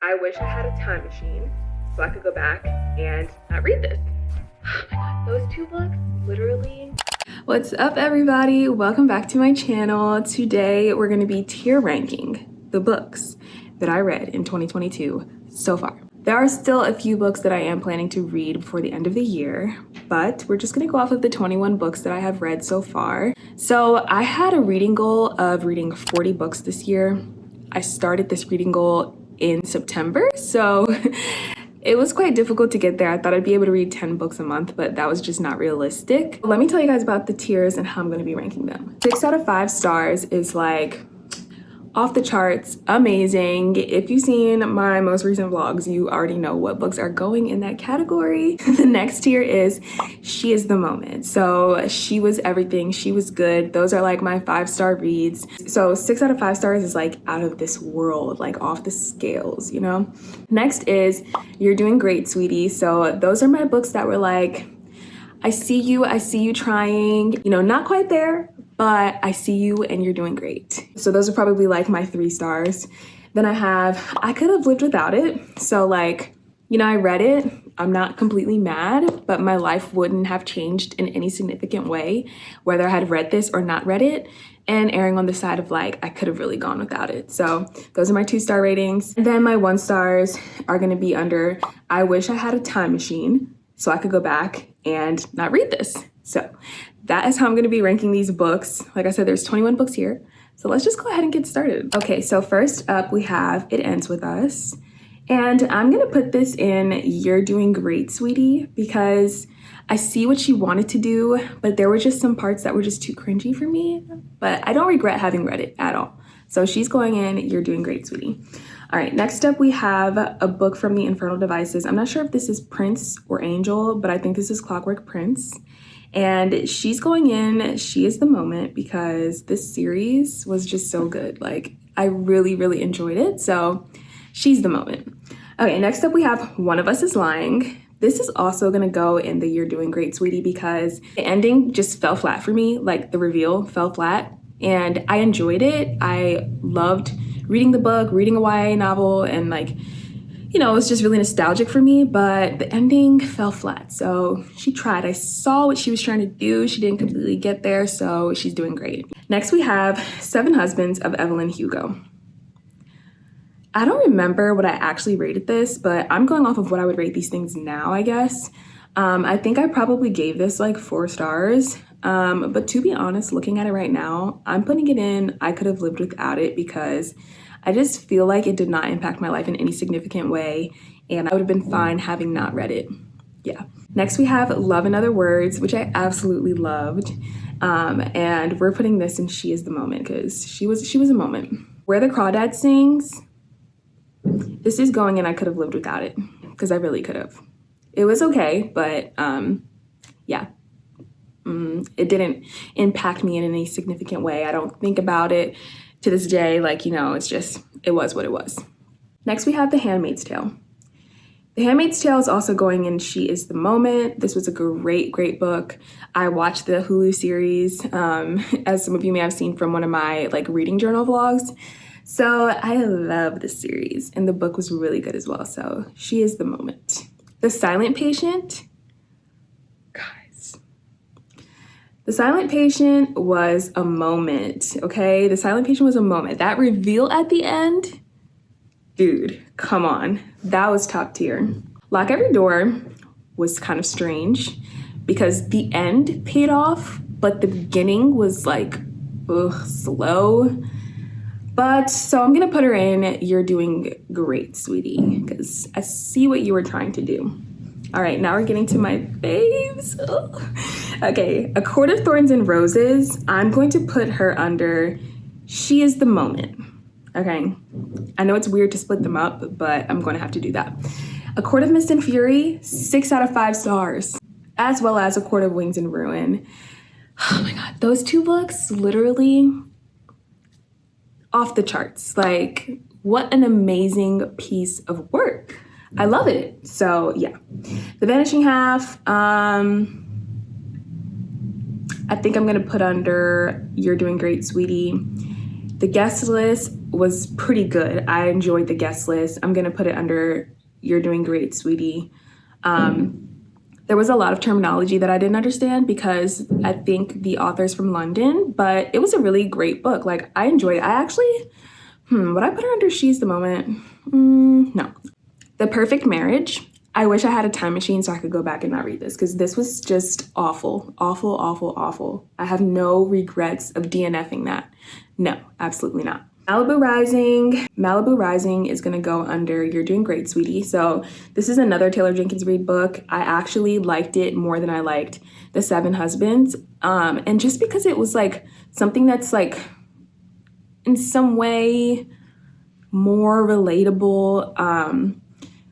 I wish I had a time machine so I could go back and not read this. Oh my god, those two books, literally. What's up, everybody? Welcome back to my channel. Today, we're gonna be tier ranking the books that I read in 2022 so far. There are still a few books that I am planning to read before the end of the year, but we're just gonna go off of the 21 books that I have read so far. So I had a reading goal of reading 40 books this year. I started this reading goal in September, so it was quite difficult to get there. I thought I'd be able to read 10 books a month, but that was just not realistic. Let me tell you guys about the tiers and how I'm gonna be ranking them. 6 out of 5 stars is like off the charts, amazing. If you've seen my most recent vlogs, you already know what books are going in that category. The next tier is She Is the Moment. So she was everything, she was good. Those are like my 5-star reads. So 6 out of 5 stars is like out of this world, like off the scales, you know? Next is You're Doing Great, Sweetie. So those are my books that were like, I see you trying, you know, not quite there, but I see you and you're doing great. So those are probably like my 3 stars. Then I have I Could Have Lived Without It. So like, you know, I read it. I'm not completely mad, but my life wouldn't have changed in any significant way, whether I had read this or not read it, and erring on the side of like, I could have really gone without it. So those are my 2-star ratings. And then my 1 stars are gonna be under I Wish I Had a Time Machine so I could go back and not read this. So that is how I'm gonna be ranking these books. Like I said, there's 21 books here. So let's just go ahead and get started. Okay, so first up we have It Ends With Us. And I'm gonna put this in You're Doing Great, Sweetie, because I see what she wanted to do, but there were just some parts that were just too cringy for me, but I don't regret having read it at all. So she's going in You're Doing Great, Sweetie. All right, next up we have a book from the Infernal Devices. I'm not sure if this is Prince or Angel, but I think this is Clockwork Prince. And she's going in She Is the Moment because this series was just so good. Like, I really, really enjoyed it. So She's the Moment. Okay, next up we have One of Us Is Lying. This is also gonna go in the You're Doing Great, Sweetie, because the ending just fell flat for me. Like, the reveal fell flat, and I enjoyed it. I loved reading the book, reading a YA novel, and like, you know, it was just really nostalgic for me, but the ending fell flat. So she tried. I saw what she was trying to do. She didn't completely get there, so she's doing great. Next we have 7 Husbands of Evelyn Hugo. I don't remember what I actually rated this, but I'm going off of what I would rate these things now, I guess. I think I probably gave this like 4 stars. But to be honest, looking at it right now, I'm putting it in I Could Have Lived Without It because I just feel like it did not impact my life in any significant way, and I would have been fine having not read it. Yeah. Next we have Love in Other Words, which I absolutely loved. And we're putting this in She Is the Moment because she was a moment. Where the Crawdad Sings, this is going in I Could Have Lived Without It because I really could have. It was okay, but yeah. It didn't impact me in any significant way. I don't think about it to this day. Like, you know, it's just, it was what it was. Next we have The Handmaid's Tale. The Handmaid's Tale is also going in She Is the Moment. This was a great, great book. I watched the Hulu series, as some of you may have seen from one of my like reading journal vlogs. So I love this series, and the book was really good as well. So She Is the Moment. The Silent Patient. The Silent Patient was a moment, okay? The Silent Patient was a moment. That reveal at the end, dude, come on. That was top tier. Lock Every Door was kind of strange because the end paid off, but the beginning was like, slow. But so I'm gonna put her in You're Doing Great, Sweetie, because I see what you were trying to do. All right, now we're getting to my faves. Ugh. Okay, A Court of Thorns and Roses. I'm going to put her under She Is the Moment. Okay, I know it's weird to split them up, but I'm going to have to do that. A Court of Mist and Fury, 6 out of 5 stars, as well as A Court of Wings and Ruin. Oh my God, those 2 books, literally off the charts. Like, what an amazing piece of work. I love it. So yeah, The Vanishing Half, I think I'm gonna put under You're Doing Great, Sweetie. The Guest List was pretty good. I enjoyed the guest list. I'm gonna put it under You're Doing Great, Sweetie. There was a lot of terminology that I didn't understand because I think the author's from London, but it was a really great book. Like, I enjoyed it. I actually, would I put her under She's the Moment? No. The Perfect Marriage. I wish I had a time machine so I could go back and not read this because this was just awful, awful, awful, awful. I have no regrets of DNFing that. No, absolutely not. Malibu Rising. Malibu Rising is gonna go under You're Doing Great, Sweetie. So this is another Taylor Jenkins Reid book. I actually liked it more than I liked The Seven Husbands. And just because it was like something that's like in some way more relatable.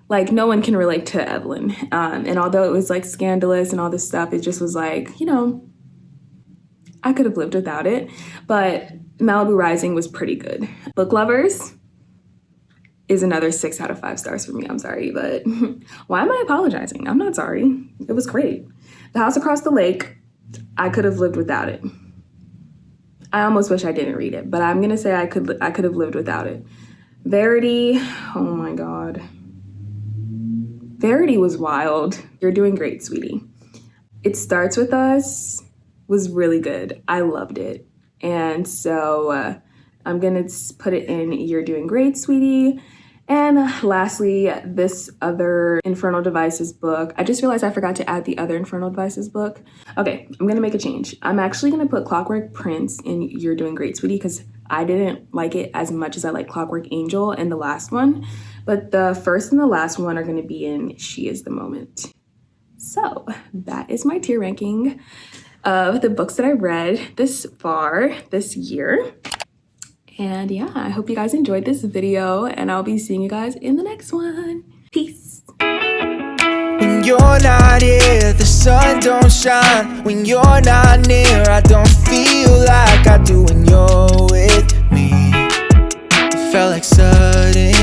Like no one can relate to Evelyn. And although it was like scandalous and all this stuff, it just was like, you know, I could have lived without it. But Malibu Rising was pretty good. Book Lovers is another 6 out of 5 stars for me. I'm sorry, but why am I apologizing? I'm not sorry. It was great. The House Across the Lake, I could have lived without it. I almost wish I didn't read it, but I'm gonna say I could have lived without it. Verity, oh my God. Verity was wild. You're Doing Great, Sweetie. It Starts With Us was really good. I loved it. And so I'm gonna put it in You're Doing Great, Sweetie. And lastly, this other Infernal Devices book. I just realized I forgot to add the other Infernal Devices book. Okay, I'm gonna make a change. I'm actually gonna put Clockwork Prince in You're Doing Great, Sweetie, because I didn't like it as much as I like Clockwork Angel and the last one. But the first and the last one are gonna be in She Is the Moment. So that is my tier ranking of the books that I read this far this year. And yeah, I hope you guys enjoyed this video and I'll be seeing you guys in the next one. Peace. When you're not here, the sun don't shine. When you're not near, I don't feel like I do when you're with me. It felt like sudden